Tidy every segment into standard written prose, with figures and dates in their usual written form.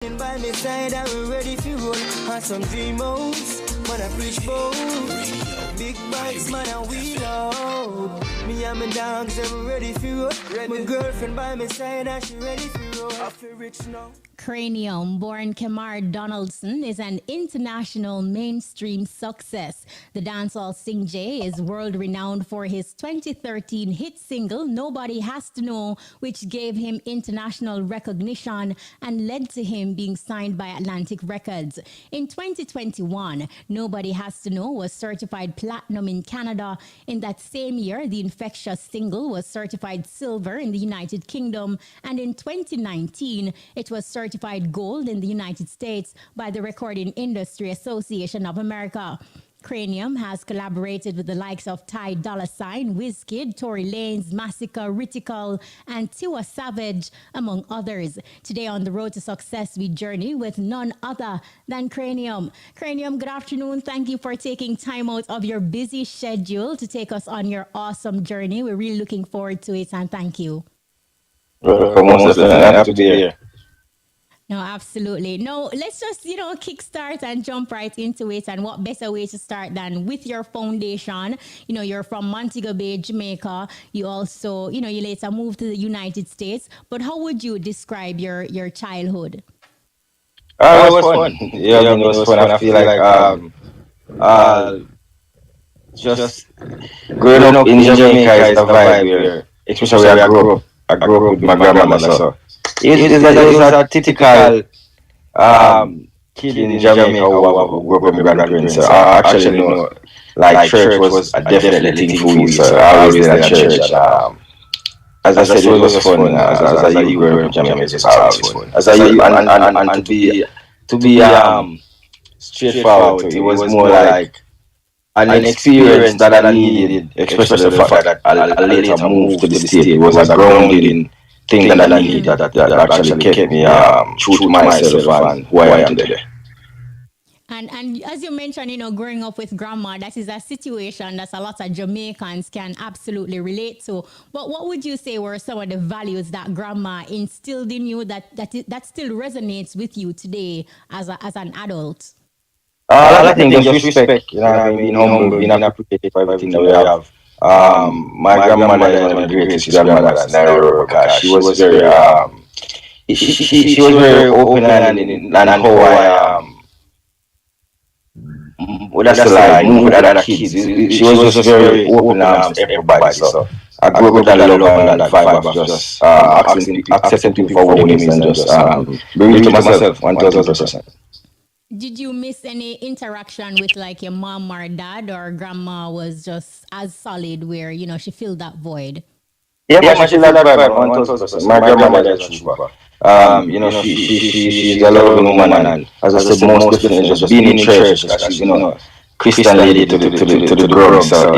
girlfriend by my side, I'm ready to roll. Have some dreamos, man, I preach bold. Big bikes, man, I wheel out. Me and my dogs, I'm ready to roll. My girlfriend by my side, and she ready to roll. I feel rich now. KRANIUM, born Kemar Donaldson, is an international mainstream success. The dancehall Sing J is world-renowned for his 2013 hit single, Nobody Has to Know, which gave him international recognition and led to him being signed by Atlantic Records. In 2021, Nobody Has to Know was certified platinum in Canada. In that same year, the infectious single was certified silver in the United Kingdom, and in 2019, it was certified gold in the United States by the Recording Industry Association of America. KRANIUM has collaborated with the likes of Ty Dolla $ign, Wizkid, Tory Lanez, Massacre, Ritical, and Tiwa Savage, among others. Today on the road to success, we journey with none other than KRANIUM. KRANIUM, good afternoon. Thank you for taking time out of your busy schedule to take us on your awesome journey. We're really looking forward to it, and thank you. Welcome, most happy to be here. No, absolutely. No, let's just, kickstart and jump right into it. And what better way to start than with your foundation? You're from Montego Bay, Jamaica. You also, you later moved to the United States. But how would you describe your childhood? It was fun. Yeah, it was fun. I feel like just growing up in Jamaica is the vibe here. Especially where I grew up with my grandmother. So it was a typical kid in Jamaica who grew up with my grandparents. So I actually know like church was a definitely thing for me. So I always did at church. As I said, it was fun. As a youth growing up in Jamaica, it was always fun. As a youth, and to be straightforward, it was more like an experience that I needed, especially the fact that I later moved to the state. It was a grounding thing that I needed that actually kept me true to myself and who I am today. And as you mentioned, growing up with grandma, that is a situation that a lot of Jamaicans can absolutely relate to. But what would you say were some of the values that grandma instilled in you that still resonates with you today as an adult? I think just respect, being humble, being appreciative for everything that we have. My grandmother is one of the greatest grandmothers in Nairobi because she was very she was very open and how I well, that's the lie, move with other kids. She was just very open arms to everybody. So I grew up with that love and that vibe of just accepting people for what it is and just bring it to myself 1000%. Did you miss any interaction with like your mom or dad, or grandma was just as solid where, she filled that void? Yeah, she filled that vibe 1000%. My grandmother is a trooper. She's a loving woman, and as I said, most definitely just being in church, she's Christian lady to the ground. So I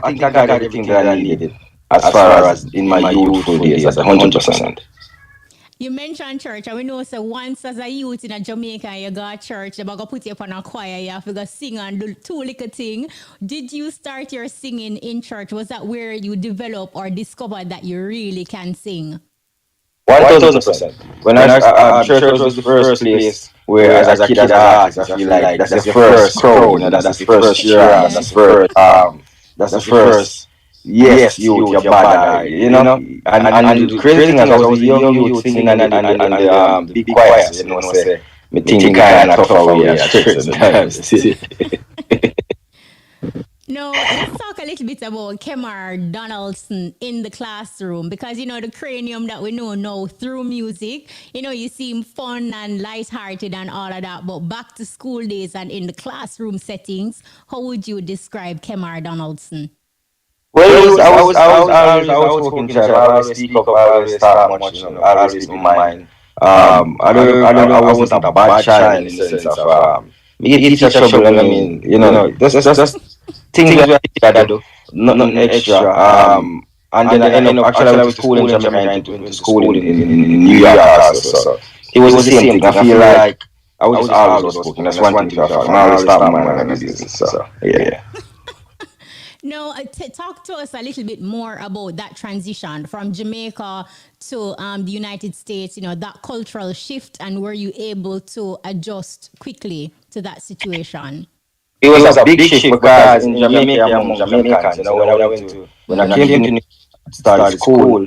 think I got everything that I needed as far as in my youthful days at 100%. You mentioned church, and we know so once as a youth in Jamaica, you go to church, they're going to put you up on a choir, you have to go sing and do two little things. Did you start your singing in church? Was that where you developed or discovered that you really can sing? 1000%. When I church was the first place where, as a kid, as an artist, I feel like that's the first crowd, that's the first cheer, that's the first. Yes, you're bad, and the crazy thing is, I was a young youth singing and the big choirs, say, me think the kind of tougher way at church sometimes. No, let's talk a little bit about Kemar Donaldson in the classroom, because the KRANIUM that we know now through music, you seem fun and lighthearted and all of that, but back to school days and in the classroom settings, how would you describe Kemar Donaldson? Well, I was working child. I always speak up, I always talk much, I always speak my mind. I wasn't a bad child in the sense of me get teacher trouble. I mean, just things that I do, nothing extra. And then I end up actually I went to school in Jamaica, went to school in New York also. So it was the same thing. I feel like I was just always outspoken. That's one thing. I always start my mind on business. So yeah. No, talk to us a little bit more about that transition from Jamaica to the United States, that cultural shift, and were you able to adjust quickly to that situation? It was a big shift because in Jamaica, among Jamaicans, when I came to New York, started school,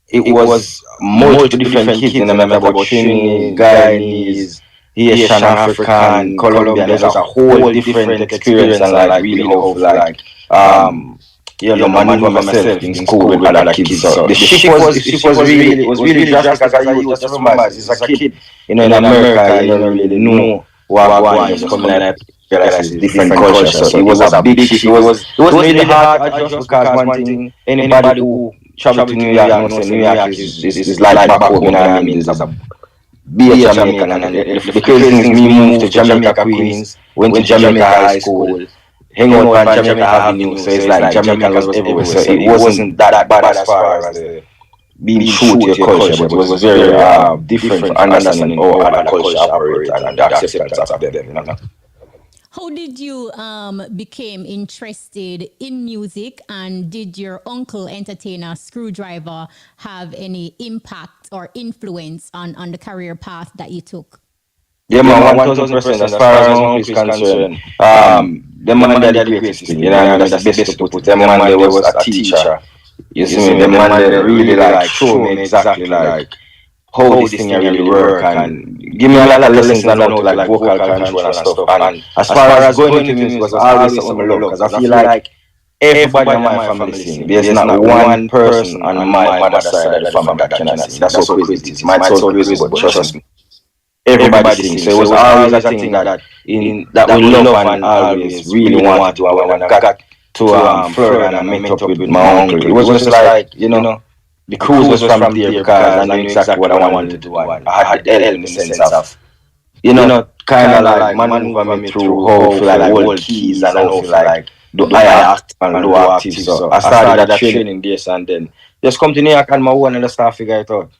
it was multiple different kids, I met about Trini, Guyanese, Haitian, African, Colombian. It was a whole different experience and like really hopeful, like, maneuver myself in school with other kids. So the shift was really drastic as a youth. Just remember, as a kid, in America, you don't really know what going. You just come in and realize it's different culture. So it was a big shift. It was really hard to adjust because one thing, anybody who travel to New York knows that New York is like back home. You know what I mean? There's a be a Jamaican, and the crazy thing is, me moved to Jamaica Queens, went to Jamaica High School, hang out on Jamaica Avenue. So it's like Jamaican was everywhere. So it wasn't that bad as far as the being true to your culture, but it was very different for understanding how other culture operate and the acceptance of them. How did you became interested in music, and did your uncle entertainer Screwdriver have any impact or influence on the career path that you took? Yeah, man, 1000%. As far as my uncle is concerned, the man did the greatest thing. You know what I mean? That's the best to put. The man there was a teacher. You see me? The man there really like show me exactly like how this thing really work and give me a lot of lessons on how to like vocal control and stuff. And as far as going into music was always something I love, because I feel like everybody in my family sing. There's not one person on my mother's side of the family that cannot sing. That's how crazy it is. It might sound crazy, but trust me, everybody sings. So it was always a thing that we love and always really want to do. And when I got to Florida and I met up with my uncle, it was just like, the cruise was from there because I knew exactly what I wanted to do. And I had the help in the sense of, kind of like maneuver me through how to like hold keys and how to like do higher act and low octave. So I started that training this, and then just come to New York on my own and just start figure it out.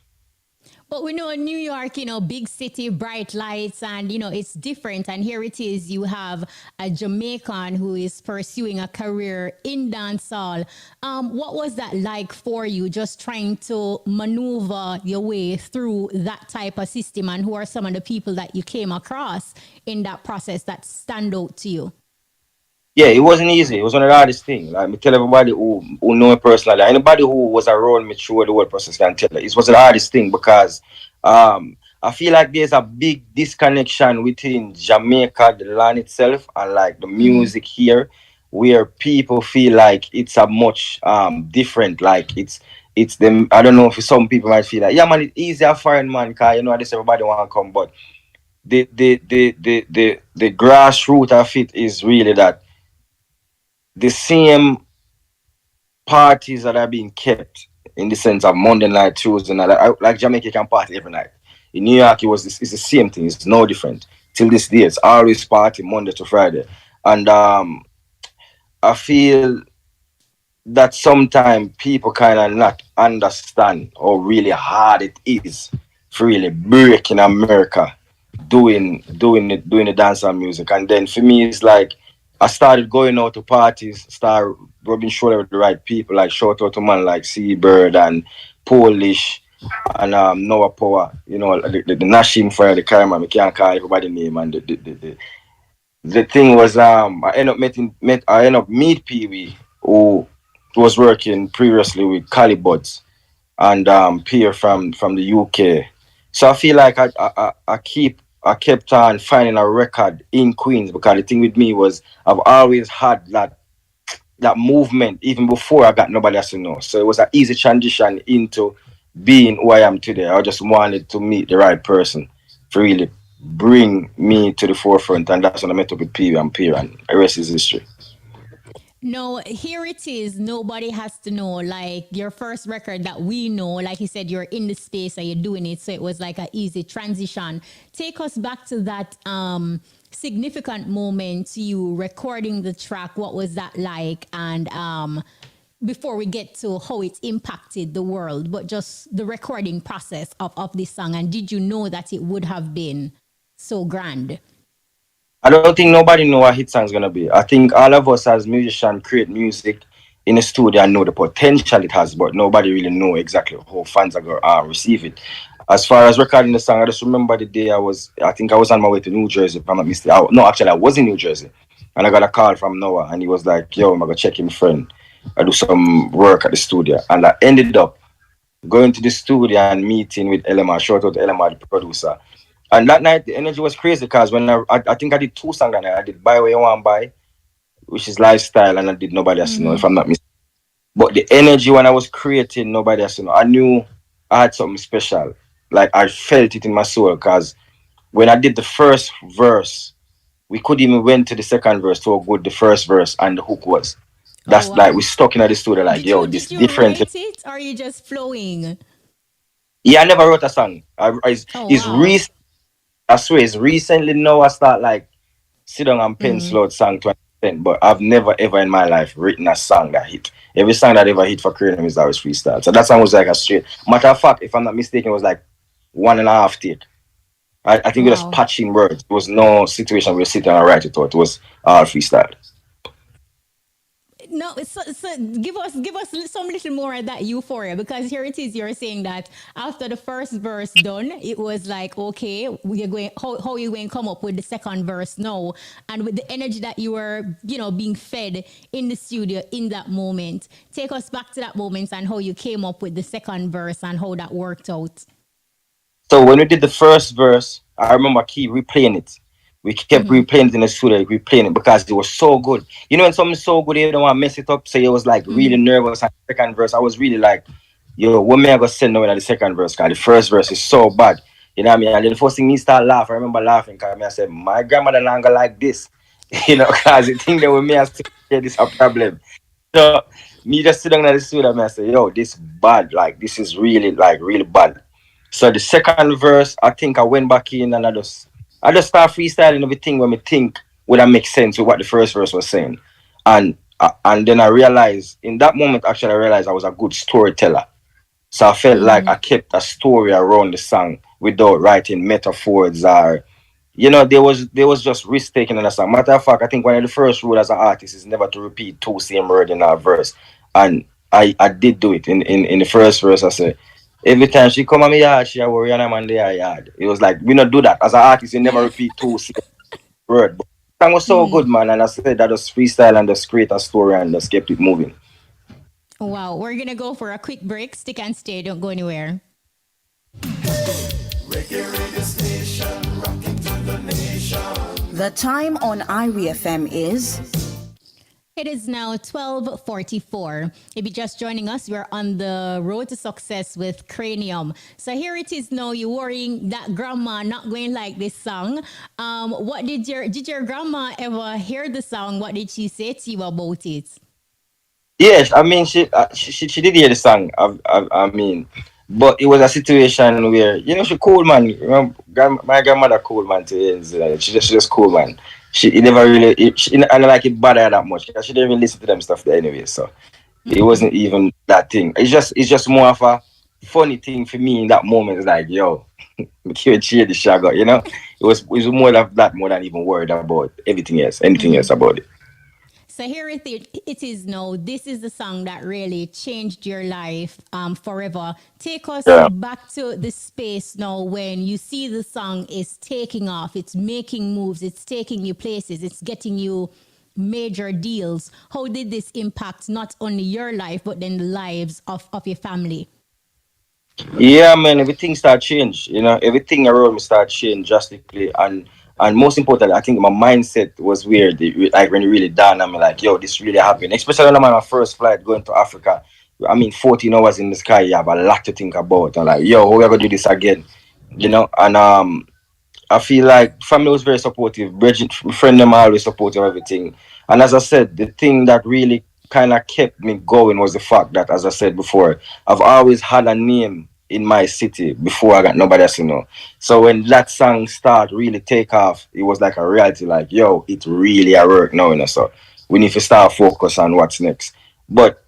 But we know New York, big city, bright lights, and it's different. And here it is, you have a Jamaican who is pursuing a career in dancehall. What was that like for you, just trying to maneuver your way through that type of system? And who are some of the people that you came across in that process that stand out to you? Yeah, it wasn't easy. It was one of the hardest things. Like, me tell everybody who know me personally, anybody who was around me through the whole process can tell it. It was the hardest thing because I feel like there's a big disconnection within Jamaica, the land itself, and like the music here, where people feel like it's a much different. Like it's them. I don't know if some people might feel like, yeah, man, it's easier foreign man, cause this everybody want to come, but the grassroots of it is really that the same parties that are being kept in the sense of Monday night, Tuesday night. Like Jamaica can party every night. In New York, it's the same thing. It's no different. Till this day, it's always party Monday to Friday. And I feel that sometimes people kind of not understand how really hard it is for really break in America doing the dancehall music. And then for me, it's like I started going out to parties, start rubbing shoulder with the right people, like shout out to man like Seabird and Polish and Noah Power, the Nashim Fire, the Karma, I can't call everybody name. And the thing was, I end up meet Pee Wee, who was working previously with Cali Buds and Pierre from the UK. So I feel like I kept on finding a record in Queens, because the thing with me was I've always had that movement even before I got nobody else to know. So it was an easy transition into being who I am today. I just wanted to meet the right person to really bring me to the forefront, and that's when I met up with P and Pierre, and the rest is history. No, here it is. Nobody has to know. Like your first record that we know, like you said, you're in the space and you're doing it. So it was like an easy transition. Take us back to that significant moment, you recording the track. What was that like? And before we get to how it impacted the world, but just the recording process of this song. And did you know that it would have been so grand? I don't think nobody know what hit song's gonna be. I think all of us as musicians create music in the studio and know the potential it has, but nobody really know exactly how fans are gonna receive it. As far as recording the song, I just remember the day I think I was on my way to New Jersey, if I'm not mistaken. No, actually, I was in New Jersey, and I got a call from Noah, and he was like, "Yo, I'm gonna check in, friend. I do some work at the studio," and I ended up going to the studio and meeting with LMR. Shout out to LMR, the producer. And that night the energy was crazy because when I think I did two songs that night. I did Buy What You Want Buy, which is lifestyle, and I did Nobody Has to Know, if I'm not mistaken. But the energy when I was creating Nobody Has to Know, I knew I had something special. Like I felt it in my soul because when I did the first verse, we couldn't even went to the second verse to how good the first verse and the hook was. Oh That's like we wow. stuck in the studio like, Did you yo, this did you different. write it or are you just flowing? Yeah, I never wrote a song. Oh It's wow. recent. I swear, it's recently now I start like sit down and pencil out song to an extent, but I've never ever in my life written a song that hit. Every song that ever hit for KRANIUM is always freestyle. So that song was like a straight. Matter of fact, if I'm not mistaken, it was like 1.5 take. I think we just Wow. patching words. There was no situation where we sit down and write it out. It was all freestyle. No, so give us some little more of that euphoria because here it is. You're saying that after the first verse done, it was like okay, we're going how you going to come up with the second verse now, and with the energy that you were being fed in the studio in that moment. Take us back to that moment and how you came up with the second verse and how that worked out. So when we did the first verse, I remember keep replaying it. We kept replaying it in the studio, replaying it because it was so good. You know, when something's so good, you don't want to mess it up. So it was like really nervous. And the second verse, I was really like, yo, what me I gonna send now in the second verse? Because the first verse is so bad. You know what I mean? And then the first thing me start laughing, I remember laughing because I said, my grandmother not gonna like this. You know, because the thing that with me, I say, "Yeah, this a problem." So me just sit down at the studio and I say, yo, this bad. Like this is really like really bad. So the second verse, I think I went back in and I just start freestyling everything when me think would that make sense with what the first verse was saying. And then I realized in that moment actually I realized I was a good storyteller. So I felt like I kept a story around the song without writing metaphors or there was just risk taking in a song. Matter of fact, I think one of the first rule as an artist is never to repeat two same word in a verse. And I did do it in the first verse. I said every time she come on me yard, she a worry and I'm on their yard. It was like we not do that as an artist. You never Yeah. repeat two same word. But the song was so good, man, and I said that was freestyle and just create a story and just kept it moving. Wow. We're gonna go for a quick break. Stick and stay. Don't go anywhere. The time on IWFM is It is now 12:44. If you're just joining us, we're on the road to success with Cranium. So here it is now. You're worrying that grandma not going like this song. What did your grandma ever hear the song? What did she say to you about it? Yes, I mean she did hear the song. I mean, but it was a situation where she cool man. My grandmother cool man to ends. She just cool man. It never really I don't like it bother her that much. She didn't even listen to them stuff there anyway. So it wasn't even that thing. It's just more of a funny thing for me in that moment. It's like yo, can't cheer the shagger. It was more of that more than even worried about everything else, anything else about it. So here it is now. This is the song that really changed your life forever. Take us Yeah. back to the space now when you see the song is taking off, it's making moves, it's taking you places, it's getting you major deals. How did this impact not only your life, but then the lives of your family? Yeah, man, everything start change. Everything around me start change drastically, and most importantly, I think my mindset was weird. Like when it really dawned on me, like, yo, this really happened. Especially when I'm on my first flight going to Africa. I mean, 14 hours in the sky. You have a lot to think about. And like, yo, we're gonna do this again. And I feel like family was very supportive. Bridget, my friend, them always supportive of everything. And as I said, the thing that really kind of kept me going was the fact that, as I said before, I've always had a name in my city before I got nobody else to know. So when that song start really take off, it was like a reality. Like, yo, it really a work now. So we need to start focus on what's next. But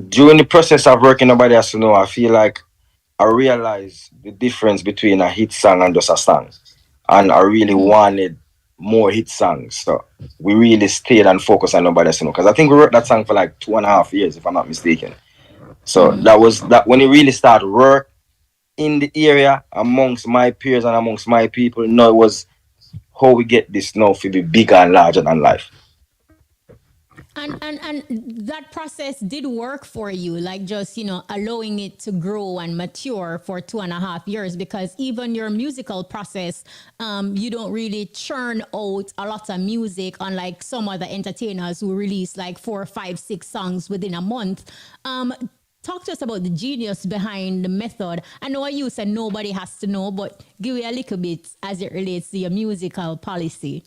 during the process of working nobody else to know, I feel like I realized the difference between a hit song and just a song. and I really wanted more hit songs. So we really stayed and focused on Nobody Else To Know, because I think we wrote that song for like 2.5 years, if I'm not mistaken. So that was that when it really started work in the area amongst my peers and amongst my people. No, it was how we get this now to be bigger and larger than life. And that process did work for you, like just allowing it to grow and mature for 2.5 years, because even your musical process, you don't really churn out a lot of music, unlike some other entertainers who release like 4, 5, 6 songs within a month. Talk to us about the genius behind the method. I know you said nobody has to know, but give me a little bit as it relates to your musical policy.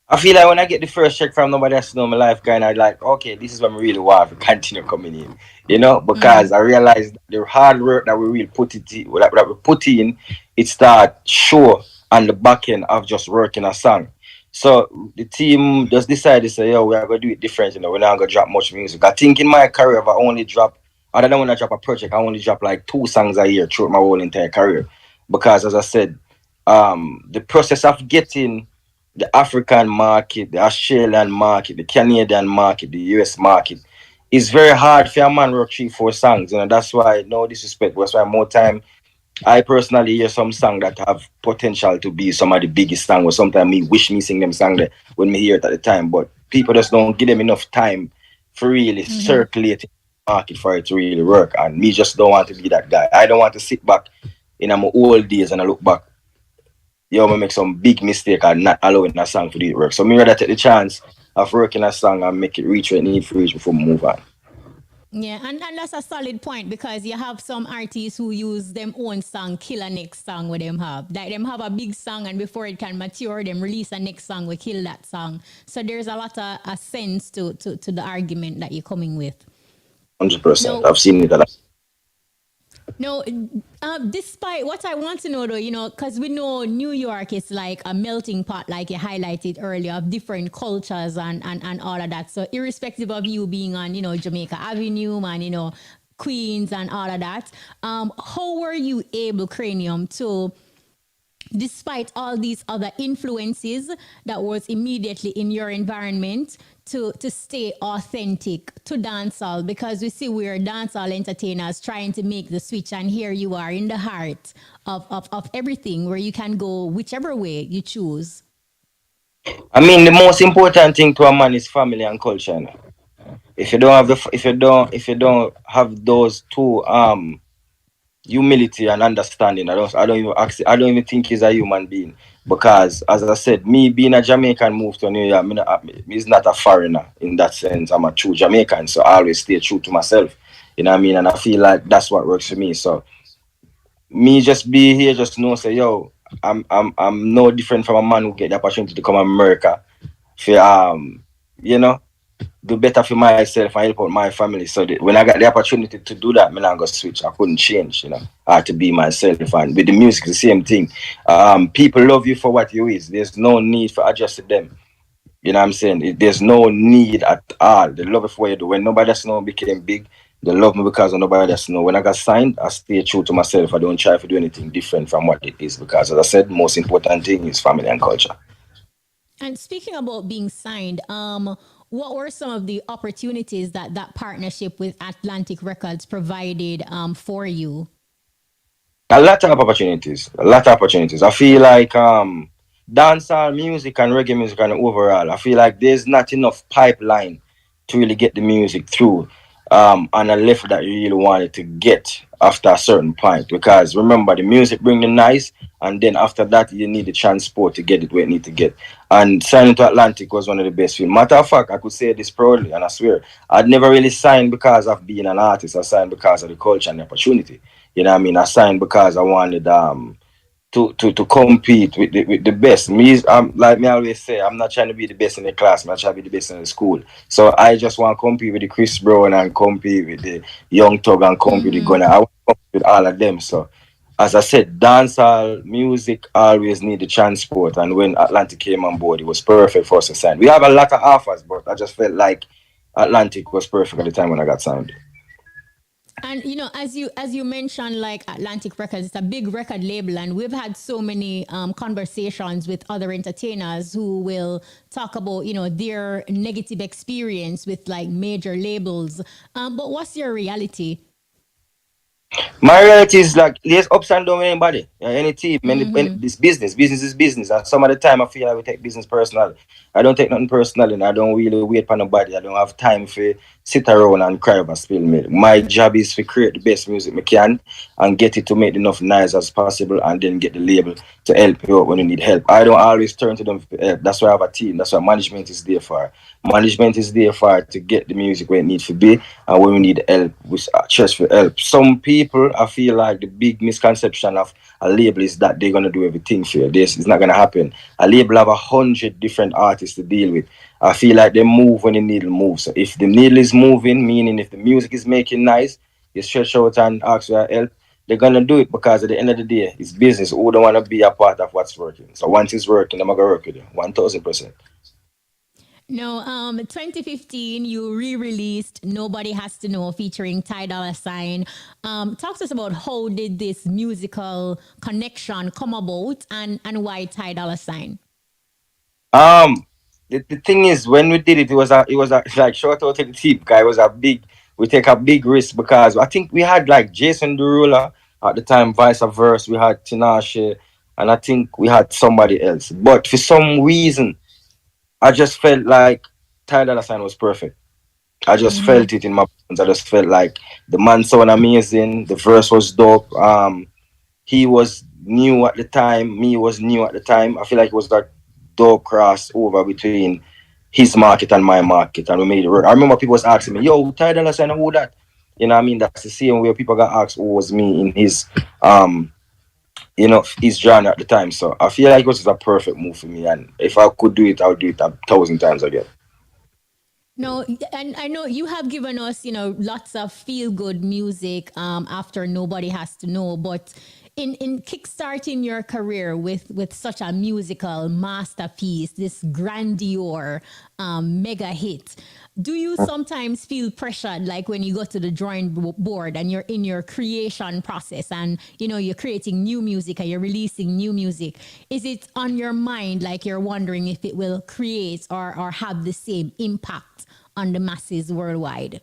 I feel like when I get the first check from Nobody Else To Know my life, kind of like, okay, this is when we really want to continue coming in, because I realized the hard work that we really that we put in, it start show on the back end of just working a song. So the team just decided to say, yo, we are gonna do it different, we're not gonna drop much music. I think in my career, if I only drop, other than when I drop a project, I only drop like 2 songs a year throughout my whole entire career. Because as I said, the process of getting the African market, the Australian market, the Canadian market, the US market, is very hard for a man to work 3, 4 songs. That's why, no disrespect, that's why more time I personally hear some song that have potential to be some of the biggest song, or sometimes me wish me sing them song there when me hear it at the time. But people just don't give them enough time for really circulating the market for it to really work. And me just don't want to be that guy. I don't want to sit back in my old days and I look back, I make some big mistake and not allowing a song to do it work. So me rather take the chance of working a song and make it reach where it need to reach before we move on. Yeah, and that's a solid point, because you have some artists who use them own song, kill a next song with them have. Like them have a big song and before it can mature, them release a next song, we kill that song. So there's a lot of a sense to the argument that you're coming with. 100%. No, I've seen it a lot. no, despite what I want to know though, because we know New York is like a melting pot, like you highlighted earlier, of different cultures and all of that. So irrespective of you being on, Jamaica Avenue and, Queens and all of that, how were you able, Cranium, to, despite all these other influences that was immediately in your environment, to stay authentic to dancehall? Because we see we're dancehall entertainers trying to make the switch, and here you are in the heart of everything, where you can go whichever way you choose. I mean, the most important thing to a man is family and culture. If you don't have if you don't have those two humility and understanding, I don't even think he's a human being. Because as I said, me being a Jamaican moved to New York, me is not a foreigner in that sense. I'm a true Jamaican, so I always stay true to myself. You know what I mean? And I feel like that's what works for me. So me just be here, just know, say, yo, I'm no different from a man who get the opportunity to come to America for you know do better for myself and help out my family. So when I got the opportunity to do that, I'm not gonna switch. I couldn't change, I had to be myself. And with the music, the same thing. People love you for what you is. There's no need for adjusting them. You know what I'm saying? There's no need at all. They love it for what you do. When nobody else know became big, they love me because of nobody else know. When I got signed, I stay true to myself. I don't try to do anything different from what it is, because as I said, most important thing is family and culture. And speaking about being signed, what were some of the opportunities that partnership with Atlantic Records provided for you? A lot of opportunities. A lot of opportunities. I feel like dancehall music and reggae music and overall, I feel like there's not enough pipeline to really get the music through on a level that you really wanted to get after a certain point. Because remember, the music bring the nice, and then after that you need the transport to get it where it need to get. And signing to Atlantic was one of the best feelings. Matter of fact, I could say this proudly, and I swear, I'd never really signed because of being an artist. I signed because of the culture and the opportunity. You know what I mean? I signed because I wanted to compete with the best. Me, like me always say, I'm not trying to be the best in the class. I'm not trying to be the best in the school. So I just want to compete with the Chris Brown and compete with the Young Thug and compete with the Gunna. I want to compete with all of them. So as I said, dancehall music always need the transport. And when Atlantic came on board, it was perfect for us to sign. We have a lot of offers, but I just felt like Atlantic was perfect at the time when I got signed. And as you mentioned, like Atlantic Records, it's a big record label, and we've had so many conversations with other entertainers who will talk about their negative experience with like major labels. But what's your reality? My reality is like there's ups and downs with anybody, any team, any this business. Business is business. And some of the time I feel like we take business personal. I don't take nothing personal, and I don't really wait for nobody. I don't have time for sit around and cry over spill milk. My job is to create the best music I can and get it to make enough noise as possible, and then get the label to help you out when you need help. I don't always turn to them for help. That's why I have a team. That's what management is there for. Management is there for to get the music where it needs to be, and when we need help, we search for help. Some people, I feel like the big misconception of a label is that they're gonna do everything for you. This is not gonna happen. A label have 100 different artists to deal with. I feel like they move when the needle moves. So if the needle is moving, meaning if the music is making nice, you stretch out and ask for help. They're gonna do it because at the end of the day, it's business. Who don't wanna be a part of what's working? So once it's working, I'm gonna work with you 1,000%. No, 2015, you re-released "Nobody Has to Know" featuring Ty Dolla Sign. Talk to us about how did this musical connection come about, and why Ty Dolla Sign? Um, the thing is, when we did it, it was a like shout out to the team guy. It was a big. We take a big risk because I think we had like Jason Derulo at the time, vice versa. We had Tinashe, and I think we had somebody else. But for some reason, I just felt like Ty Dolla Sign was perfect. I just felt it in my bones. I just felt like the man sounded amazing. The verse was dope. He was new at the time. Me was new at the time. I feel like it was that dope crossover between his market and my market, and we made it work. I remember people was asking me, "Yo, Ty Dolla Sign, who that?" You know what I mean? That's the same way people got asked who was me in his his genre at the time. So I feel like it was just a perfect move for me, and if I could do it, I would do it 1,000 times again. No, and I know you have given us, lots of feel good music after Nobody Has to Know, but in kickstarting your career with such a musical masterpiece, this grandeur mega hit, do you sometimes feel pressured, like when you go to the drawing board and you're in your creation process, and you're creating new music and you're releasing new music? Is it on your mind, like you're wondering if it will create or have the same impact on the masses worldwide?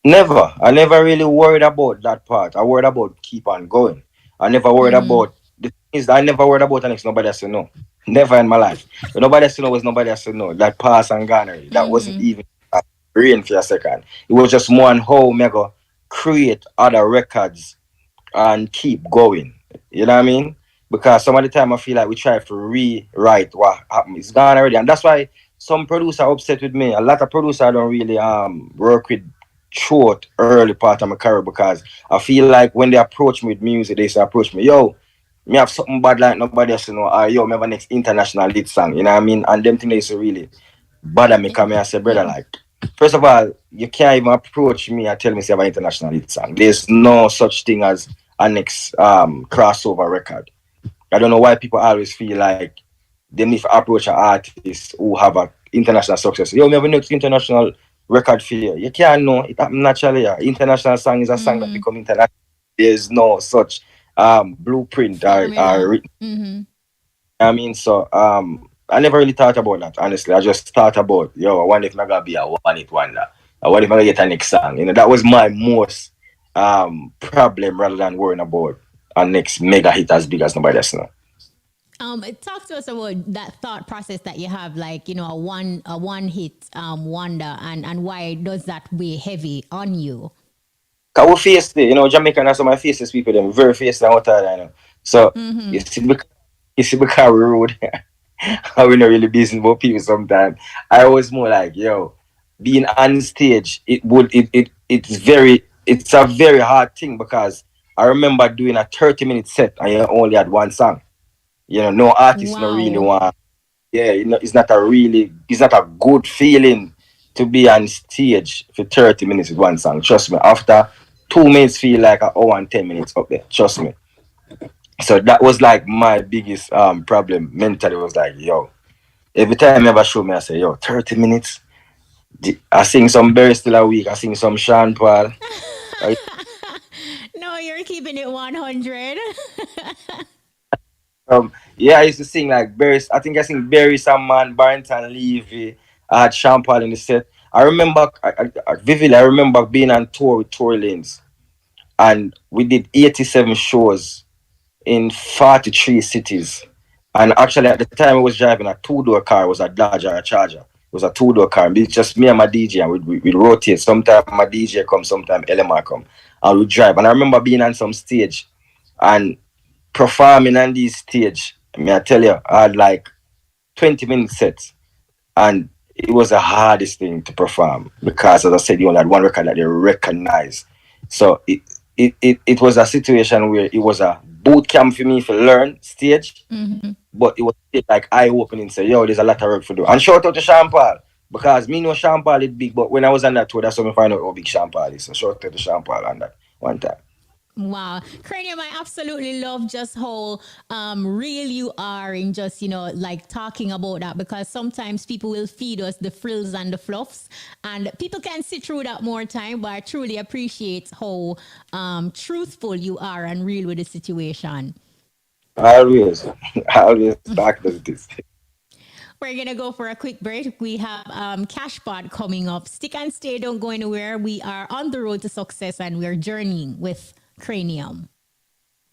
Never. I never really worried about that part. I worried about keep on going. I never worried about the things. I never worried about the next nobody has to know. Never in my life. When nobody has to know was nobody has to know. That pass and garner. That wasn't even a brain for a second. It was just more on how mega create other records and keep going. You know what I mean? Because some of the time I feel like we try to rewrite what happened. It's gone already. And that's why some producer are upset with me. A lot of producers I don't really work with short early part of my career because I feel like when they approach me with music, they say approach me, yo, me have something bad like nobody else to know, or yo, me have a next international lead song, you know what I mean? And them things they used to really bother me because me I say, brother, like, first of all, you can't even approach me and tell me say I have an international hit song. There's no such thing as a next crossover record. I don't know why people always feel like they need to approach an artist who have a international success. Yo, me have a next international record for you. You can't know it happen naturally. Yeah. International song is a song that become international. There's no such blueprint or Formula. written. I mean, so I never really thought about that. Honestly, I just thought about yo, I wonder if I'm gonna be a one hit wonder. I wonder if I'm gonna get a next song. That was my most problem rather than worrying about a next mega hit as big as nobody else know. Talk to us about that thought process that you have, like a one hit wonder, and why does that weigh heavy on you? Cause we face it, Jamaican are some of my faces people them very face and what I know. So you see because we road and we not really busy about people sometimes. I was more like, yo, being on stage, it's a very hard thing because I remember doing a 30-minute set and you only had one song. No artist no really Wow. want. Yeah, it's not a good feeling to be on stage for 30 minutes with one song. Trust me. After 2 minutes feel like an hour and 10 minutes up there. Trust me. So that was like my biggest problem mentally was like, yo, every time I ever show me, I say, yo, 30 minutes. I sing some Barry Still a week, I sing some Sean Paul. No, you're keeping it 100. Yeah, I used to sing like Barry. I think I sing Barry, Samman, Barrington Levy. I had Sean Paul in the set. I remember vividly. I remember being on tour with Tory Lanez, and we did 87 shows in 43 cities. And actually, at the time, I was driving a two-door car. It was a Dodge or a Charger. It was a two-door car. And it's just me and my DJ, and we rotate. Sometimes my DJ come, sometimes LMR come, and we drive. And I remember being on some stage and performing on this stage. I mean, I tell you, I had like 20-minute sets, and it was the hardest thing to perform because, as I said, you only had one record that they recognize. So it was a situation where it was a boot camp for me to learn stage, but it was like eye opening. Say, yo, there's a lot of work to do. And shout out to Sean Paul because me know Sean Paul is big, but when I was on that tour, that's when I find out how big Sean Paul is. So shout out to Sean Paul on that one time. Wow. Cranium, I absolutely love just how real you are in just, like talking about that, because sometimes people will feed us the frills and the fluffs and people can sit through that more time, but I truly appreciate how truthful you are and real with the situation. Always, always back to this. We're going to go for a quick break. We have Cashpot coming up. Stick and stay, don't go anywhere. We are on the road to success and we're journeying with Cranium.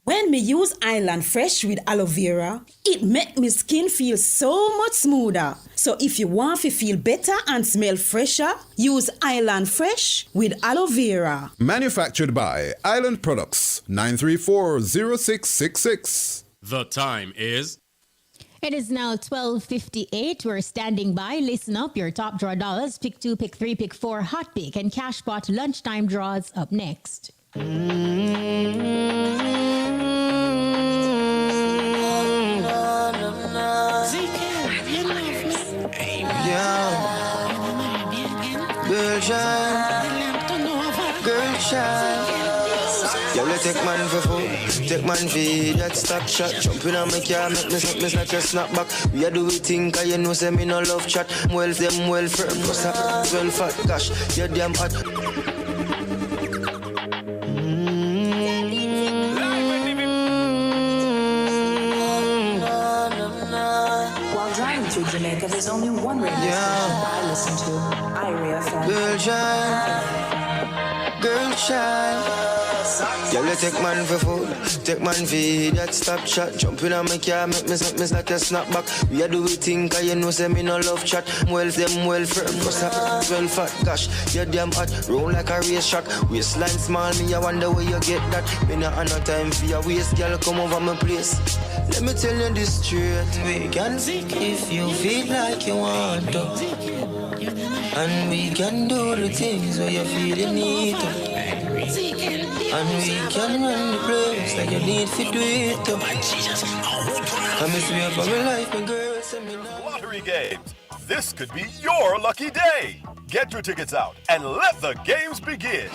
When me use Island Fresh with aloe vera, it make me skin feel so much smoother. So if you want to feel better and smell fresher, use Island Fresh with aloe vera. Manufactured by Island Products, 934-0666. The time is... It is now 12:58. We're standing by. Listen up. Your top draw dollars. Pick 2, pick 3, pick 4. Hot pick and Cashpot lunchtime draws up next. Girl shine. Yeah, we take man for food, take man for that stop shot. Jumping on my car, make me like a snapback. We a do we think, cause you know say me no love chat. Well, them well firm, plus a well fat. Gosh, you're damn hot. While driving through Jamaica, there's only one radio station I listen to, KRANIUM FM. Girl shine. Yeah, we take man for food, take man for that stop chat. Jumping on my car, make me like a snapback. We a do we think, cause you know say me no love chat. Well, them well firm, plus a well fat. Gosh, you're damn hot, roll like a race track. Waistline small, me I wonder where you get that. Me not have no time for your waist, girl, come over my place. Let me tell you this straight. We can seek if you feel like you want to, and we can do the things where you feel you need to. And we can run the place like you need to do it. I miss me for my life, my girl. Lottery games. This could be your lucky day. Get your tickets out and let the games begin.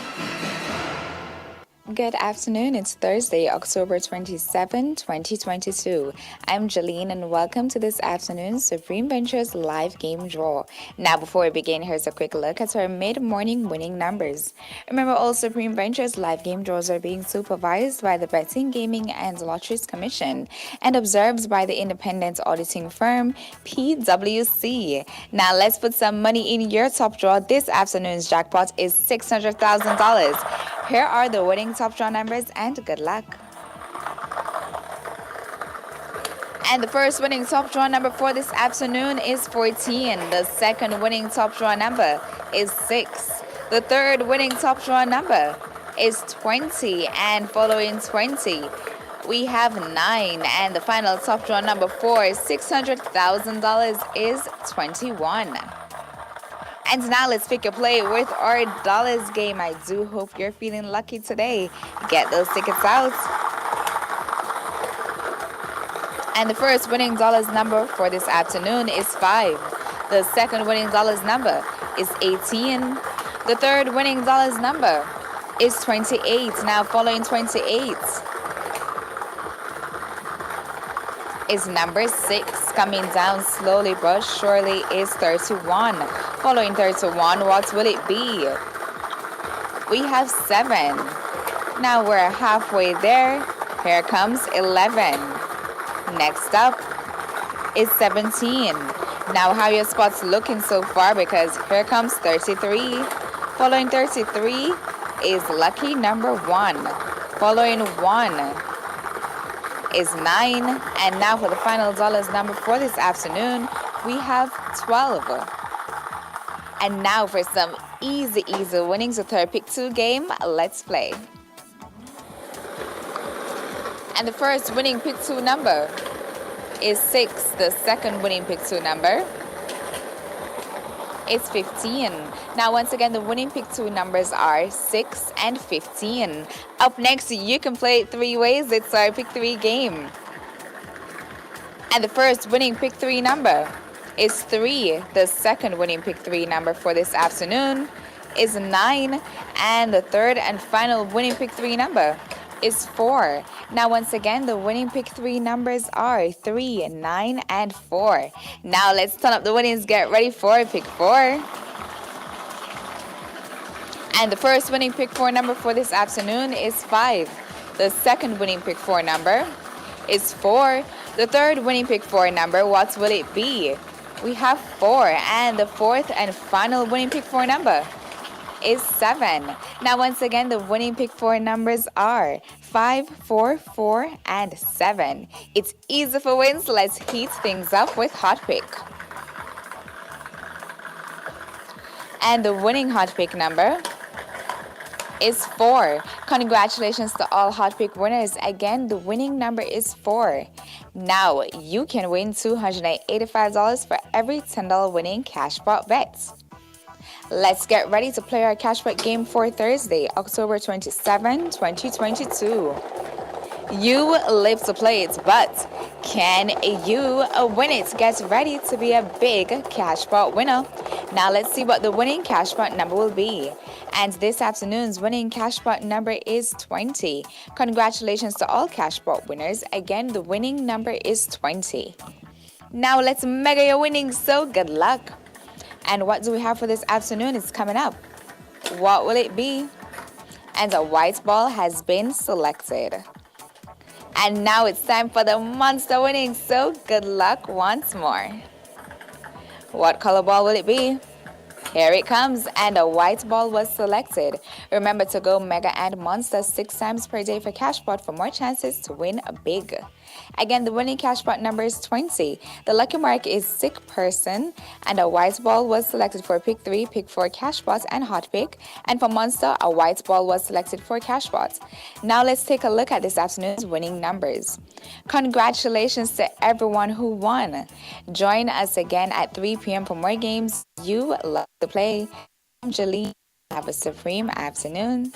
Good afternoon. It's Thursday, October 27, 2022. I'm Jeline and welcome to this afternoon's Supreme Ventures live game draw. Now, before we begin, here's a quick look at our mid-morning winning numbers. Remember, all Supreme Ventures live game draws are being supervised by the Betting, Gaming and Lotteries Commission and observed by the independent auditing firm PwC. Now, let's put some money in your top draw. This afternoon's jackpot is $600,000. Here are the winning top draw numbers and good luck. And the first winning top draw number for this afternoon is 14. The second winning top draw number is 6. The third winning top draw number is 20. And following 20, we have 9. And the final top draw number for $600,000 is 21. And now let's pick a play with our dollars game. I do hope you're feeling lucky today. Get those tickets out. And the first winning dollars number for this afternoon is 5. The second winning dollars number is 18. The third winning dollars number is 28. Now following 28 is number 6. Coming down slowly but surely is 31. Following 31, what will it be? We have 7. Now we're halfway there. Here comes 11. Next up is 17. Now how are your spots looking so far? Because here comes 33. Following 33 is lucky number 1. Following 1 is 9. And now for the final dollars number for this afternoon, we have 12. And now for some easy winnings with our Pick 2 game. Let's play. And the first winning Pick 2 number is 6. The second winning Pick 2 number is 15. Now, once again, the winning Pick 2 numbers are 6 and 15. Up next, you can play it 3 ways. It's our Pick 3 game. And the first winning Pick 3 number is 3. The second winning Pick 3 number for this afternoon is 9. And the third and final winning Pick 3 number is 4. Now, once again, the winning Pick 3 numbers are 3, 9, and 4. Now, let's turn up the winnings. Get ready for Pick 4. And the first winning Pick 4 number for this afternoon is 5. The second winning Pick 4 number is 4. The third winning Pick 4 number, what will it be? We have 4. And the fourth and final winning Pick 4 number is 7. Now, once again, the winning Pick 4 numbers are 5, 4, 4, and 7. It's easy for wins. Let's heat things up with Hot Pick. And the winning Hot Pick number is 4. Congratulations to all Hot Pick winners. Again, the winning number is 4. Now, you can win $285 for every $10 winning Cashpot bet. Let's get ready to play our Cashpot game for Thursday, October 27, 2022. You live to play it, but can you win it? Get ready to be a big Cashpot winner. Now let's see what the winning Cashpot number will be. And this afternoon's winning Cashpot number is 20. Congratulations to all Cashpot winners. Again, the winning number is 20. Now let's mega your winnings, so good luck. And what do we have for this afternoon? It's coming up. What will it be? And a white ball has been selected. And now it's time for the monster winnings, so good luck once more. What color ball will it be? Here it comes, and a white ball was selected. Remember to go Mega and Monster 6 times per day for Cashpot for more chances to win big. Again, the winning Cashpot number is 20. The lucky mark is sick person, and a white ball was selected for Pick 3, Pick 4, Cashpot, and Hot Pick. And for Monster, a white ball was selected for Cashpot. Now let's take a look at this afternoon's winning numbers. Congratulations to everyone who won. Join us again at 3 p.m. for more games you love to play. I'm Jaleen. Have a supreme afternoon.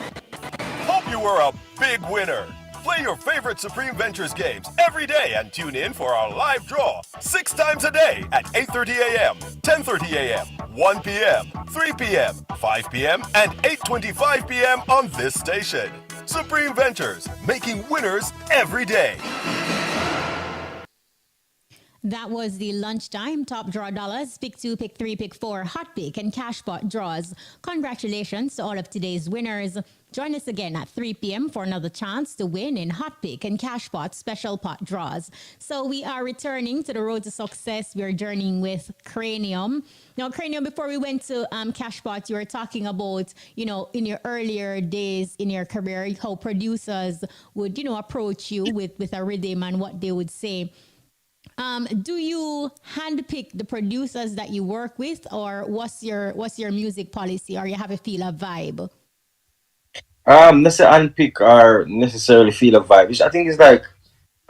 Hope you were a big winner. Play your favorite Supreme Ventures games every day and tune in for our live draw 6 times a day at 8:30 a.m., 10:30 a.m., 1 p.m., 3 p.m., 5 p.m., and 8:25 p.m. on this station. Supreme Ventures, making winners every day. That was the lunchtime top draw dollars, Pick 2, Pick 3, Pick 4, Hot Pick, and Cashpot draws. Congratulations to all of today's winners. Join us again at 3 p.m. for another chance to win in Hot Pick and Cashpot special pot draws. So we are returning to the road to success. We are journeying with KRANIUM. Now, KRANIUM, before we went to Cashpot, you were talking about, in your earlier days in your career, how producers would, approach you with a rhythm and what they would say. Do you handpick the producers that you work with, or what's your music policy, or you have a feel of vibe? Necessarily unpick or necessarily feel a vibe. I think it's like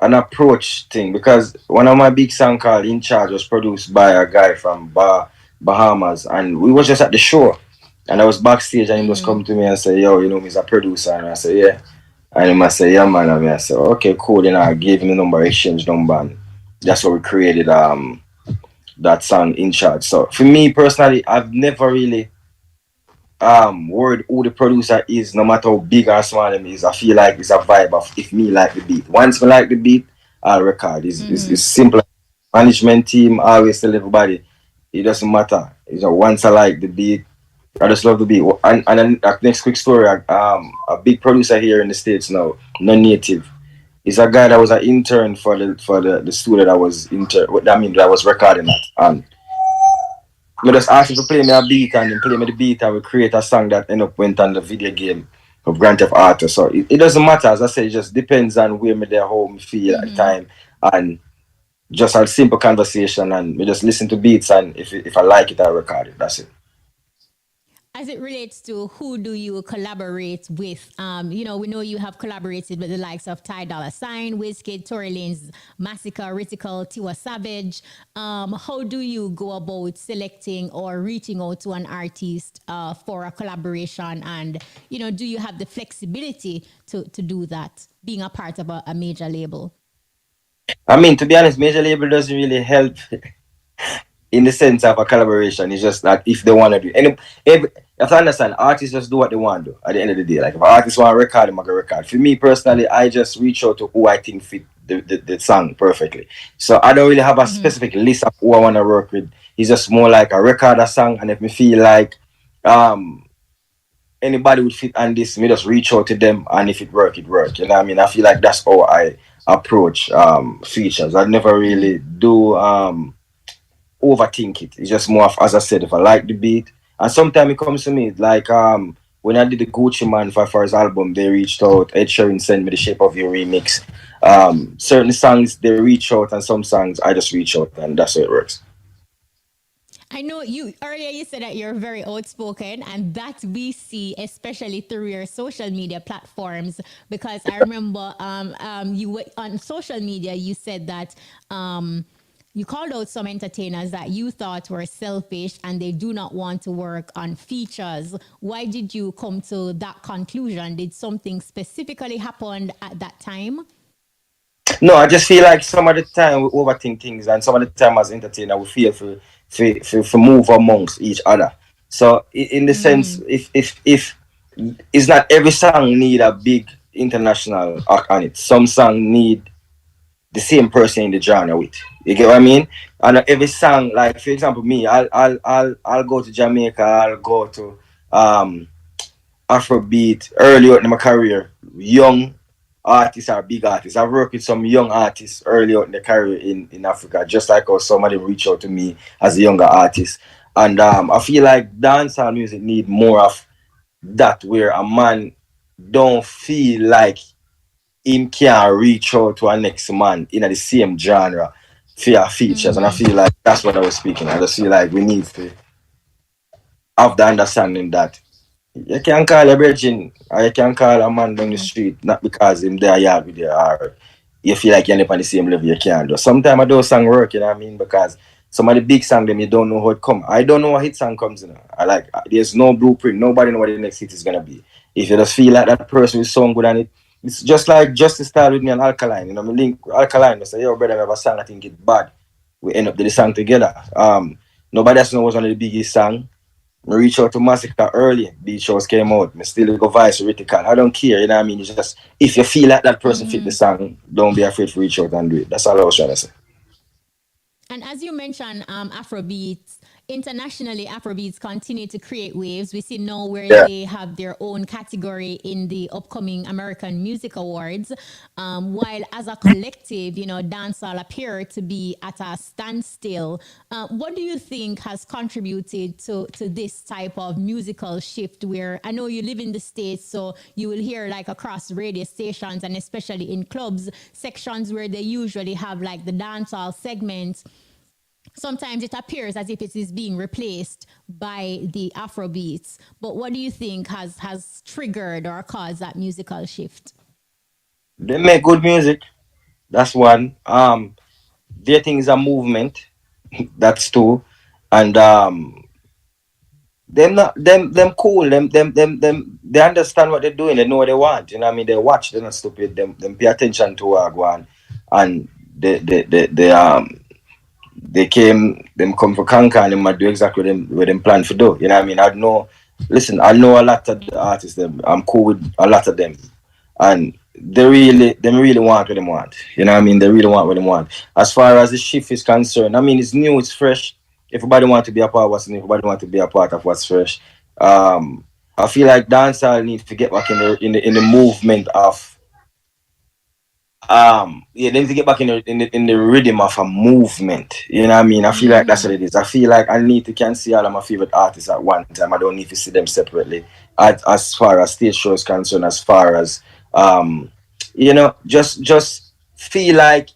an approach thing, because one of my big song called In Charge was produced by a guy from Bahamas, and we was just at the show, and I was backstage, and he was come to me and say, yo, he's a producer, and I said, yeah, and he must say, yeah, man, and I said, okay, cool. Then I gave him the number, exchange number, and that's what we created that song In Charge. So for me personally, I've never really worried who the producer is, no matter how big or small it is. I feel like it's a vibe of if me like the beat. Once me like the beat, I'll record. It's simple. Management team, I always tell everybody, it doesn't matter. Once I like the beat, I just love the beat. And then next quick story. A big producer here in the States now, non-native. He's a guy that was an intern for the studio that was that I was recording at. And I just asked him to play me a beat and then play me the beat and we create a song that end up went on the video game of Grand Theft Auto. So it doesn't matter, as I say, it just depends on where me there, how me feel at the time. And just a simple conversation and we just listen to beats and if I like it I record it. That's it. As it relates to who do you collaborate with, we know you have collaborated with the likes of Ty Dolla $ign, Wizkid, Tory Lanez, Massacre, Ritical, Tiwa Savage. How do you go about selecting or reaching out to an artist for a collaboration? And, do you have the flexibility to do that, being a part of a major label? I mean, to be honest, major label doesn't really help in the sense of a collaboration. It's just that if they want to do any, if you have to understand, artists just do what they want to do at the end of the day. Like if an artist want to record, them I can record. For me personally, I just reach out to who I think fit the song perfectly. So I don't really have a specific list of who I want to work with. It's just more like a record a song, and if me feel like anybody would fit on this, me just reach out to them, and if it work, it work. You know what I mean? I feel like that's how I approach features. I never really do overthink it. It's just more of, as I said, if I like the beat. And sometimes it comes to me like when I did the Gucci Man for his album, they reached out. Ed Sheeran sent me the Shape of You remix. Certain songs they reach out, and some songs I just reach out, and that's how it works. I know you earlier you said that you're very outspoken, and that we see especially through your social media platforms, because I remember you were on social media, you said that you called out some entertainers that you thought were selfish and they do not want to work on features. Why did you come to that conclusion? Did something specifically happen at that time? No, I just feel like some of the time we overthink things, and some of the time as entertainer we feel for move amongst each other. So in the sense, if it's not every song need a big international act on it. Some song need the same person in the genre with. You get what I mean? And every song, like for example, me, I'll go to Jamaica, I'll go to Afrobeat early on in my career. Young artists are big artists. I've worked with some young artists early on in the career in Africa, just like how somebody reach out to me as a younger artist. And I feel like dancehall music need more of that, where a man don't feel like him can reach out to a next man in the same genre for your features. And I feel like that's what I was speaking. I just feel like we need to have the understanding that you can call a virgin or you can call a man down the street, not because him there yard with you or you feel like you're not on the same level, you can do. Sometimes I do song work, you know what I mean? Because some of the big songs them you don't know how it come. I don't know what hit song comes in. I like there's no blueprint, nobody know what the next hit is gonna be. If you just feel like that person is so good on it, it's just like Justice started with me on Alkaline. You know, me link Alkaline, I say, yo brother, I have a song I think it's bad. We end up doing the song together. Nobody else knows was one of the biggest song. I reach out to Massacre early. Beat shows came out. I still go vice Ritical. I don't care, you know what I mean? It's just if you feel like that person fit the song, don't be afraid to reach out and do it. That's all I was trying to say. And as you mentioned, Afrobeats, internationally, Afrobeats continue to create waves. We see now where they have their own category in the upcoming American Music Awards. While as a collective, dancehall appear to be at a standstill. What do you think has contributed to this type of musical shift, where I know you live in the States, so you will hear like across radio stations and especially in clubs, sections where they usually have like the dancehall segments. Sometimes it appears as if it is being replaced by the Afrobeats. But what do you think has triggered or caused that musical shift? They make good music. That's one. Their thing is a movement. That's two. And them cool. Them they understand what they're doing. They know what they want. You know what I mean? They watch. They're not stupid. Them pay attention to what go on. And they come for conquer, and they might do exactly what them plan for do. You know what I mean? I know a lot of the artists. I'm cool with a lot of them, and they really want what they want. You know what I mean? They really want what they want. As far as the shift is concerned, I mean it's new, it's fresh. Everybody want to be a part of what's new. Everybody want to be a part of what's fresh. I feel like dancehall need to get back in the movement of yeah, they need to get back in the rhythm of a movement. You know what I mean? I feel like that's what it is. I feel like I need to can see all of my favorite artists at one time. I don't need to see them separately. As far as stage show is concerned, as far as just feel like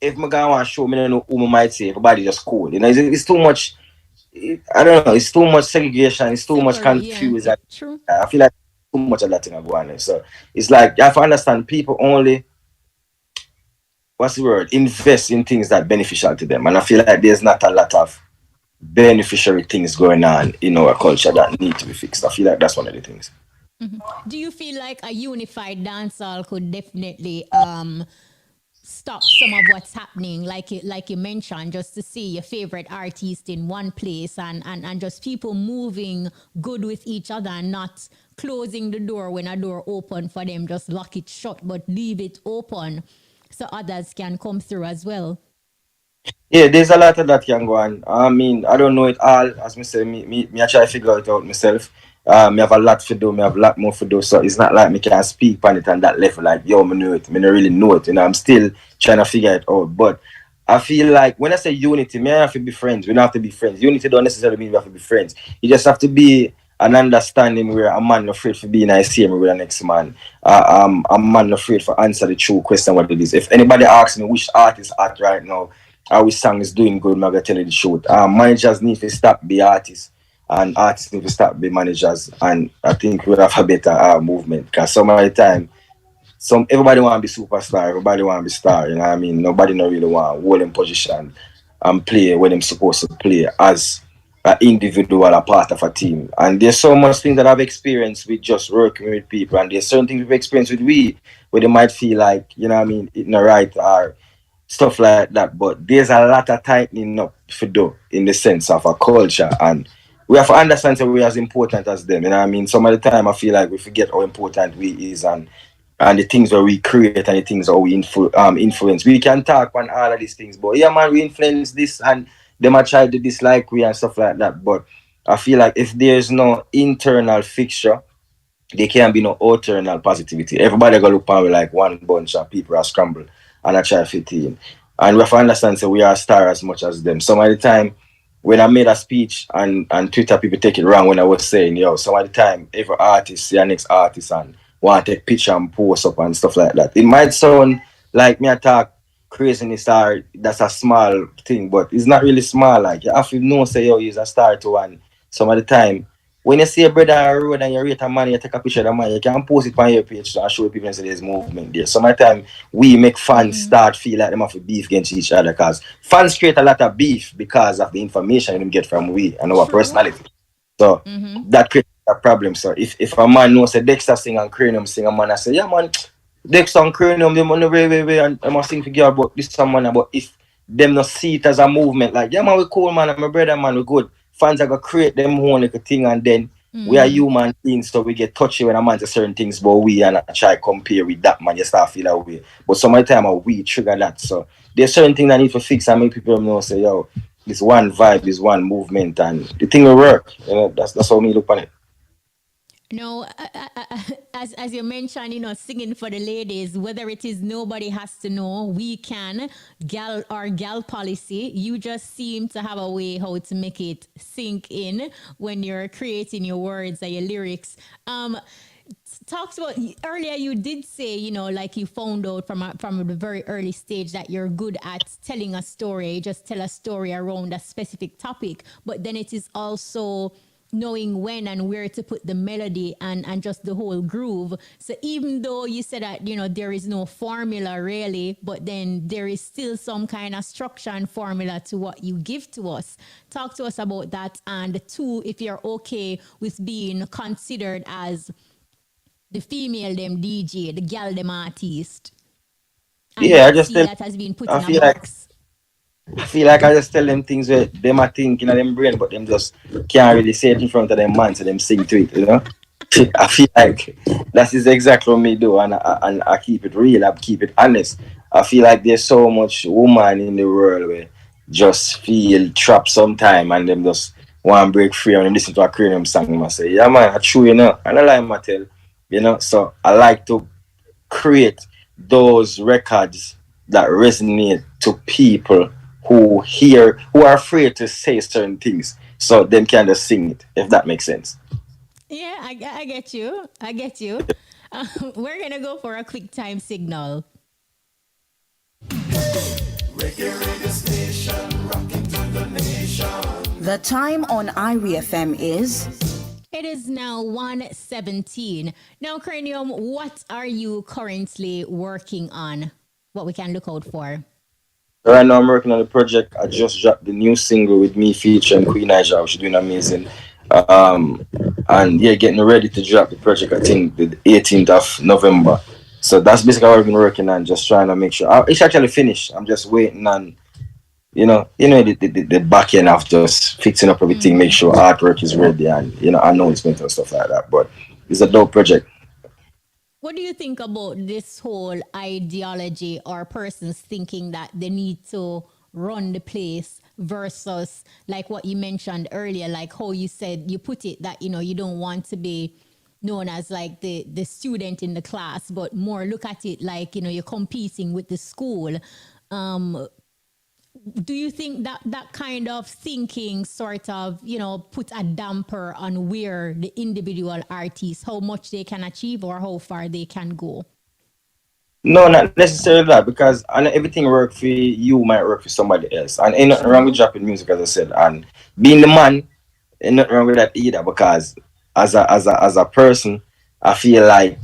if my guy want to show me, I don't know who I might say. Everybody just cool. It's too much. I don't know. It's too much segregation. It's too much Separate, yeah, confused. true. I feel like too much of that thing going on. So it's like you have to understand people only what's the word? Invest in things that beneficial to them. And I feel like there's not a lot of beneficiary things going on in our culture that need to be fixed. I feel like that's one of the things. Do you feel like a unified dancehall could definitely stop some of what's happening, like you mentioned, just to see your favorite artist in one place and just people moving good with each other and not closing the door when a door open for them, just lock it shut, but leave it open so others can come through as well. Yeah, there's a lot of that can go on. I mean, I don't know it all. As me say, me I try to figure it out myself. Me have a lot to do, me have a lot more to do. So it's not like me can speak on it on that level, like, yo, me know it. Me don't really know it. I'm still trying to figure it out. But I feel like when I say unity, me have to be friends. We don't have to be friends. Unity don't necessarily mean we have to be friends. You just have to be an understanding where a man not afraid for being I see with the next man. A man not afraid for answer the true question what it is. If anybody asks me which artist at right now, our song is doing good, I'm gonna tell you the truth. Managers need to stop be artists and artists need to stop be managers, and I think we'll have a better movement because some of the time everybody want to be superstar, everybody want to be star, you know what I mean? Nobody not really want to hold in position and play when they're supposed to play as an individual, a part of a team. And there's so much things that I've experienced with just working with people, and there's certain things we've experienced with where they might feel like, you know what I mean, it's not right or stuff like that. But there's a lot of tightening up for do in the sense of a culture, and we have to understand that we're as important as them. You know what I mean? Some of the time I feel like we forget how important we is, and the things that we create and the things that we influence. We can talk on all of these things, but yeah, man, we influence this and they might try to dislike we and stuff like that. But I feel like if there's no internal fixture, there can't be no external positivity. Everybody gonna look at me like one bunch of people are scrambled and I try to fit in. And we have to understand so we are star as much as them. Some of the time when I made a speech and Twitter people take it wrong when I was saying, yo, some of the time every artist see a next artist and want to take picture and post up and stuff like that. It might sound like me attack craziness or that's a small thing, but it's not really small. Like you have to know say yo, he's a star to one. Some of the time when you see a brother on the road and you rate a man, you take a picture of the man, you can post it on your page and show people and say there's movement there. Some of the time we make fans start feel like them have to beef against each other because fans create a lot of beef because of the information them get from we and our personality. So that creates a problem. So if a man knows a Dexter sing and KRANIUM sing, a man I say, yeah man, Dexter and KRANIUM, them on the way, and I must sing together about this someone. But if them not see it as a movement, like yeah man, we cool man, I'm a brother man, we good. Fans are gonna create them own like a thing, and then we are human beings, so we get touchy when a man says certain things about we and I try compare with that man, you start feel that way. But some of the time we trigger that. So there's certain things that need to fix and make people know say, yo, this one vibe, this one movement, and the thing will work. You know, that's how me look on it. No, as you mentioned, singing for the ladies, whether it is nobody has to know, we can, gal policy, you just seem to have a way how to make it sink in when you're creating your words and your lyrics. Talks about earlier you did say like you found out from the very early stage that you're good at telling a story, just tell a story around a specific topic, but then it is also knowing when and where to put the melody and just the whole groove. So even though you said that there is no formula really, but then there is still some kind of structure and formula to what you give to us. Talk to us about that, and two, if you're okay with being considered as the female them DJ, the gal them artist. And Yeah, I just see tell. that has been put I in a feel like box. I just tell them things where them are thinking of them brain, but them just can't really say it in front of them man, so them sing to it, I feel like that is exactly what me do, and I keep it real, I keep it honest. I feel like there's so much woman in the world where just feel trapped sometime and them just want to break free and listen to a Cranium song, I say, yeah man, I true, and I like my tell, so I like to create those records that resonate to people who are afraid to say certain things, so them can just sing it, if that makes sense. Yeah, I get you. I get you. We're gonna go for a quick time signal. The time on Irie FM is It is now 1:17. Now, Cranium, what are you currently working on? What we can look out for? Right now, I'm working on the project. I just dropped the new single with me featuring Queen Aja. She's doing amazing. Um, and yeah, getting ready to drop the project, I think, the 18th of November. So that's basically what I've been working on, just trying to make sure. It's actually finished. I'm just waiting on, the back end of just fixing up everything, make sure artwork is ready and, announcement and stuff like that. But it's a dope project. What do you think about this whole ideology or persons thinking that they need to run the place versus like what you mentioned earlier, like how you said you put it that you don't want to be known as like the student in the class, but more look at it like you're competing with the school. Do you think that that kind of thinking sort of put a damper on where the individual artists, how much they can achieve or how far they can go? No, not necessarily that, because and everything work for you might work for somebody else. And ain't nothing wrong with True. dropping music, as I said. And being the man, ain't nothing wrong with that either, because as a person, I feel like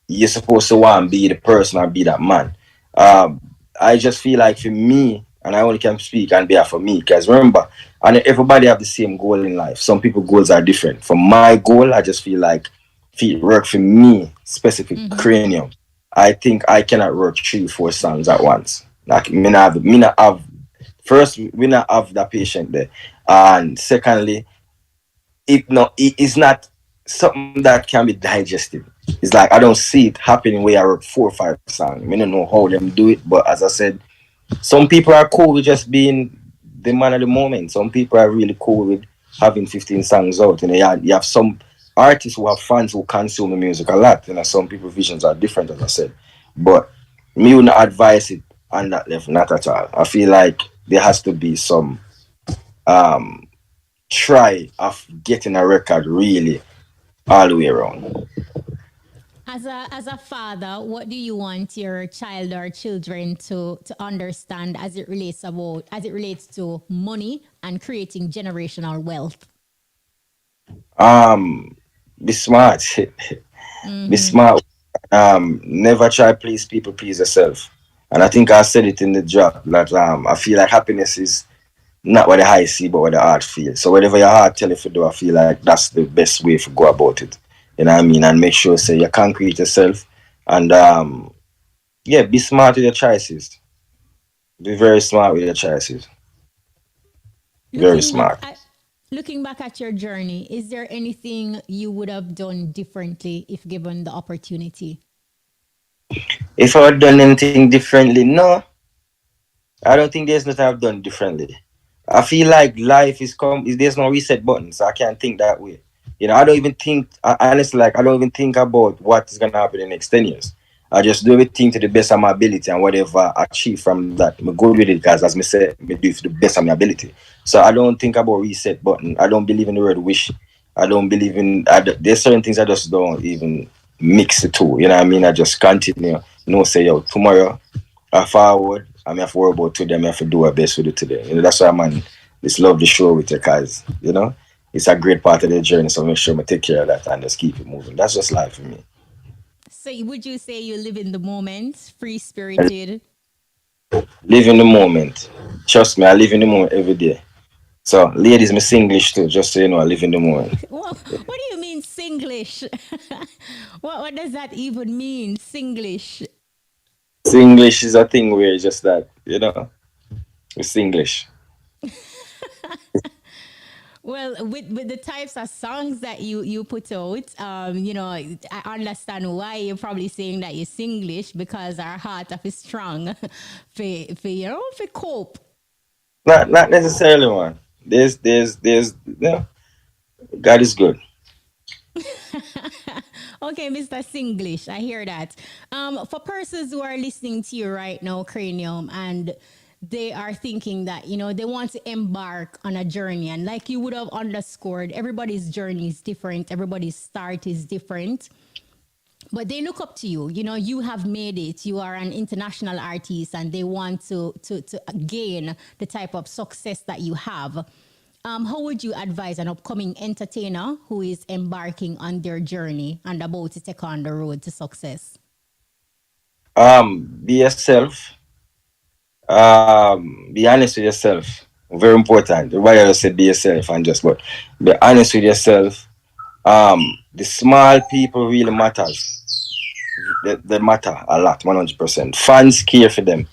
you're supposed to want to be the person or be that man. Um, I just feel like for me, and I only can speak on behalf of me, because remember, and everybody have the same goal in life. Some people goals are different. For my goal, I just feel like if it work for me, specific cranium, I think I cannot work 3, 4 songs at once. Like me not have first we not have that patient there, and secondly, it is not something that can be digested. It's like I don't see it happening where I wrote 4 or 5 songs. I don't know how them do it, but as I said, some people are cool with just being the man of the moment. Some people are really cool with having 15 songs out. You have some artists who have fans who consume the music a lot. Some people's visions are different, as I said. But me would not advise it on that level, not at all. I feel like there has to be some um try of getting a record really all the way around. As a father, what do you want your child or children to understand as it relates to money and creating generational wealth? Um, be smart. Be smart. Never try please people, please yourself. And I think I said it in the drop that I feel like happiness is not what the eye see, but what the heart feels. So whatever your heart tell you to do, I feel like that's the best way to go about it. You know what I mean? And make sure say you concrete yourself and yeah, be smart with your choices. Be very smart with your choices. Very Looking back smart. at looking back at your journey, is there anything you would have done differently if given the opportunity? If I had done anything differently, no. I don't think there's nothing I've done differently. I feel like life is there's no reset button, so I can't think that way. I don't even think honestly, like I don't even think about what is gonna happen in the next 10 years. I just do everything to the best of my ability, and whatever I achieve from that, I'm good with it because as me say, me do it to the best of my ability. So I don't think about reset button. I don't believe in the word wish. I don't believe in there's certain things I just don't even mix the two. You know what I mean? I just continue. Say yo, tomorrow forward. I have to worry about today. I have to do our best with it today. That's why man, just love the show with you guys. It's a great part of the journey. So make sure I take care of that and just keep it moving. That's just life for me. So would you say you live in the moment, free spirited? Live in the moment. Trust me, I live in the moment every day. So ladies, me Singlish too. Just so you know, I live in the moment. What do you mean Singlish? What does that even mean, Singlish? Singlish is a thing where it's just that, it's English. Well, with the types of songs that you put out, I understand why you're probably saying that you're Singlish because our heart of is strong for cope. Not necessarily, man. There's God is good. Okay, Mr. Singlish, I hear that. For persons who are listening to you right now, Cranium, and they are thinking that, they want to embark on a journey. And like you would have underscored, everybody's journey is different, everybody's start is different. But they look up to you. You have made it. You are an international artist, and they want to gain the type of success that you have. How would you advise an upcoming entertainer who is embarking on their journey and about to take on the road to success? Be yourself. Be honest with yourself. Very important. Everybody else said be yourself and just but be honest with yourself. The small people really matters. They matter a lot, 100%. Fans care for them.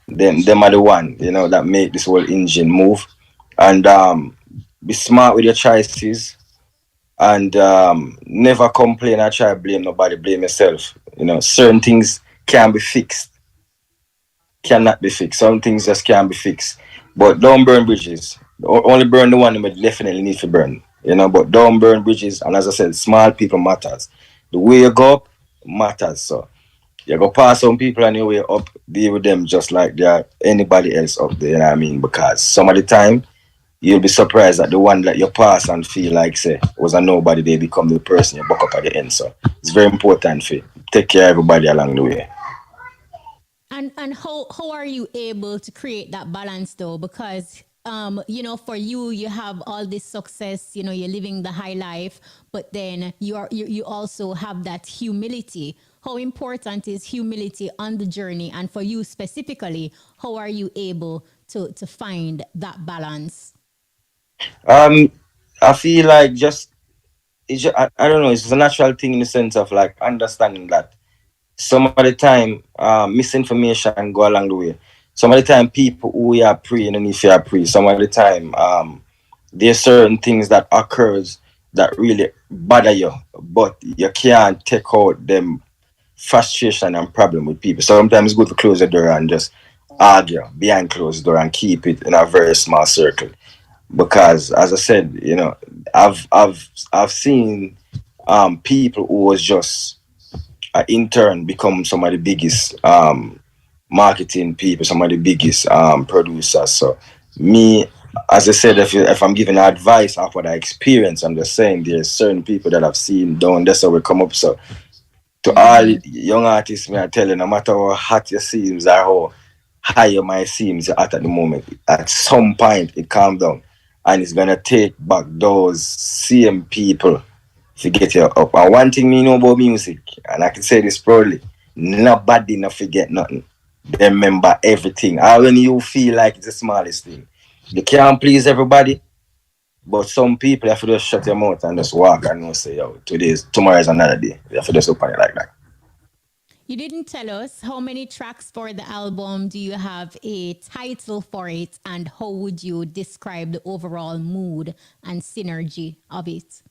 Them are the one, that make this whole engine move. And be smart with your choices and never complain or try to blame nobody, blame yourself. Certain things can be fixed, cannot be fixed. Some things just can't be fixed. But don't burn bridges. Only burn the one that definitely need to burn. But don't burn bridges. And as I said, small people matters. The way you go up matters. So you go past some people on your way up, deal with them just like there anybody else up there, you know what I mean? Because some of the time you'll be surprised that the one that you pass and feel like say was a nobody, they become the person you buck up at the end. So it's very important for you. Take care of everybody along the way. And how are you able to create that balance though? Because for you have all this success, you're living the high life, but then you also have that humility. How important is humility on the journey? And for you specifically, how are you able to find that balance? Um, I feel like I don't know, it's a natural thing in the sense of like understanding that some of the time misinformation go along the way. Some of the time people who we are pre and if you are pre, some of the time there's certain things that occurs that really bother you, but you can't take out them frustration and problem with people. Sometimes it's good to close the door and just argue behind closed door and keep it in a very small circle. Because as I said, I've seen people who was just in turn become some of the biggest marketing people, some of the biggest producers. So me, as I said, if I'm giving advice off what I experience, I'm just saying there's certain people that I've seen down. That's how we come up. So to all young artists, me I tell you, no matter how hot your seems or how high your might seems you're at the moment, at some point it calm down. And it's gonna take back those same people to get you up. And one thing me know about music, and I can say this proudly, nobody not forget nothing. They remember everything. And when you feel like it's the smallest thing. You can't please everybody, but some people have to just shut your mouth and just walk and not say, yo, tomorrow is another day. You have to just open it like that. You didn't tell us how many tracks for the album. Do you have a title for it? And how would you describe the overall mood and synergy of it?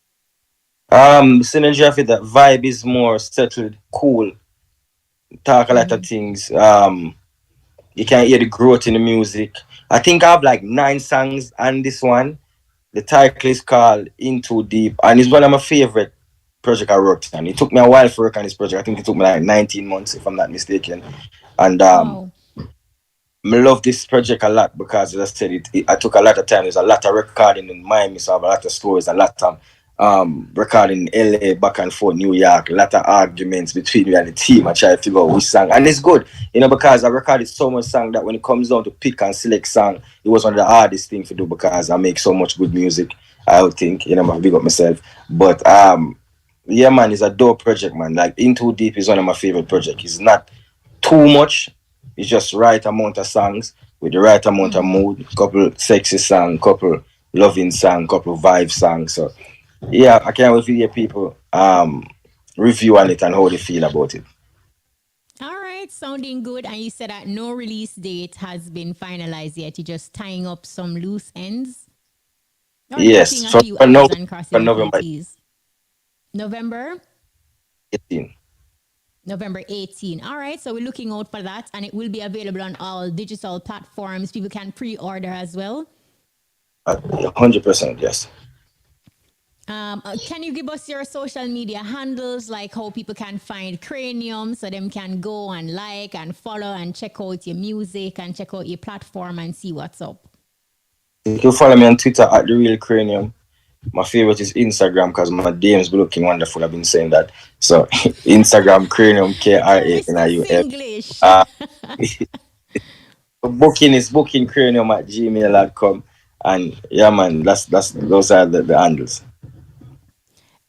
Synergy of it, that vibe is more settled, cool, talk a lot of things. You can hear the growth in the music. I think I have like 9 songs on this one. The title is called Into Deep, and it's one of my favorite project I worked on. It took me a while to work on this project. I think it took me like 19 months, if I'm not mistaken. And Wow. I love this project a lot because, as I said, I took a lot of time. There's a lot of recording in Miami, so I have a lot of stories, a lot of recording in LA, back and forth, New York, a lot of arguments between me and the team. I try to figure out which song, and it's good, because I recorded so much song that when it comes down to pick and select song, it was one of the hardest things to do because I make so much good music. I would think, I big up myself, but yeah, man, it's a dope project, man. Like Into Deep is one of my favorite projects. It's not too much. It's just right amount of songs with the right amount of mood. Couple sexy song, couple loving song, couple vibe songs. So yeah, I can't wait to hear people review on it and how they feel about it. All right, sounding good. And you said that no release date has been finalized yet. You're just tying up some loose ends or dotting Yes, a so few for I's and crossing a few November T's. November 18. November 18. All right, so we're looking out for that, and it will be available on all digital platforms. People can pre-order as well. 100%, yes. Can you give us your social media handles, like how people can find Cranium so them can go and like and follow and check out your music and check out your platform and see what's up? You can follow me on Twitter at the Real Cranium. My favorite is Instagram because my DMs be looking wonderful. I've been saying that. So Instagram Cranium Mr. KRANIUM. Singlish. Uh, booking is booking cranium at gmail.com. And yeah man, that's those are the handles.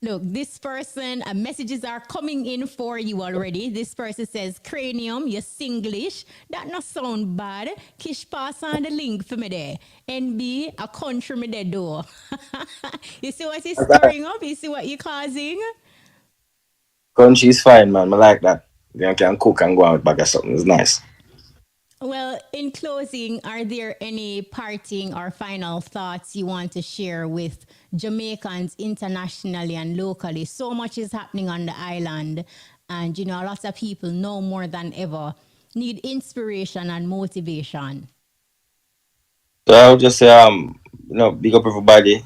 Look, this person, messages are coming in for you already. This person says, Cranium, you Singlish. That not sound bad. Kish pass on the link for me there. NB, a country me there door. You see what he's stirring up? You see what you're causing? Country is fine, man. I like that. You can cook and go out back or something. It's nice. Well, in closing, are there any parting or final thoughts you want to share with Jamaicans internationally and locally? So much is happening on the island, and you know, lots of people know more than ever need inspiration and motivation. So I would just say, big up everybody.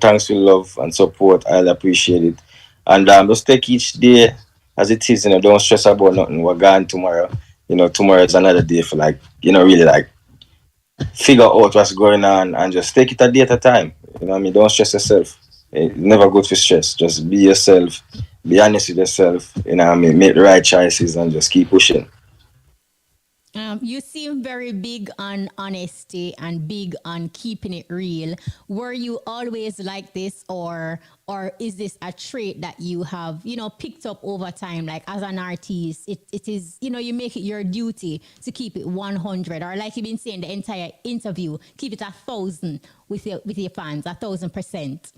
Thanks for love and support. I appreciate it. And just take each day as it is. Don't stress about nothing. We're gone tomorrow. Tomorrow is another day for really like figure out what's going on and just take it a day at a time. You know what I mean? Don't stress yourself. It's never good for stress. Just be yourself. Be honest with yourself. You know what I mean? Make the right choices and just keep pushing. You seem very big on honesty and big on keeping it real. Were you always like this, or is this a trait that you have, picked up over time? Like as an artist, it is, you make it your duty to keep it 100, or like you've been saying the entire interview, keep it 1,000 with your fans, 1,000%.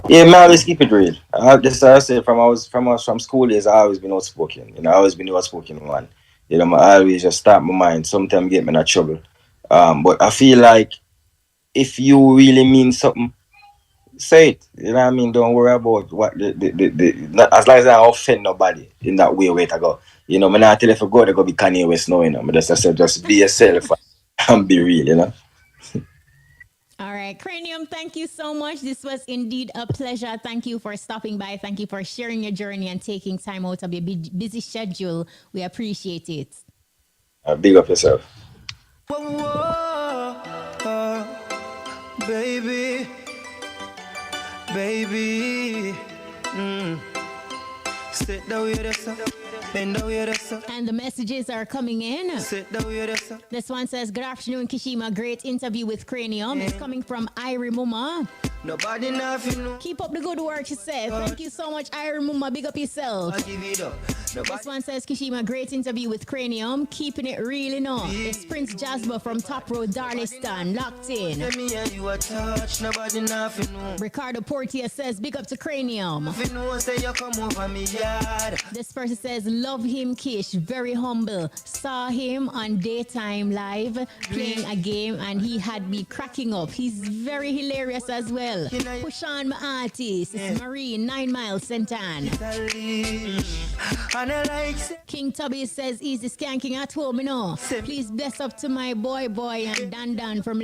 Yeah, man, I always keep it real. Just as I said, from school days, I always been outspoken. I always been the outspoken one. I always just start my mind. Sometimes get me in trouble. But I feel like if you really mean something, say it. You know what I mean? Don't worry about what as long as I don't offend nobody in that way to go. Me not tell you if you go, they go be Kanye West now, But just I said, just be yourself and be real, All right, Cranium, thank you so much. This was indeed a pleasure. Thank you for stopping by. Thank you for sharing your journey and taking time out of your busy schedule. We appreciate it. Big up yourself. Whoa, whoa, baby, baby. Sit down with us, bend down with us. And the messages are coming in. Sit down with us. This one says, good afternoon, Kishima. Great interview with Cranium. It's coming from Irie Muma. Nobody nothing. Keep up the good work, she said. Thank you so much, Irie Muma. Big up yourself. I give it up. This one says, Kishima, great interview with Cranium. Keeping it real enough. It's Prince Jasper from Top Road, Darliston. Locked in. Me and you a touch. Nobody nothing. Ricardo Portia says, big up to Cranium. Say you come over me yard. This person says, love him, Kish. Very humble. Saw him on Daytime Live playing a game and he had me cracking up. He's very hilarious as well. Push on my artist. It's Marie, 9 Mile, St. King Tubby says, easy skanking at home, Please bless up to my boy and Dan from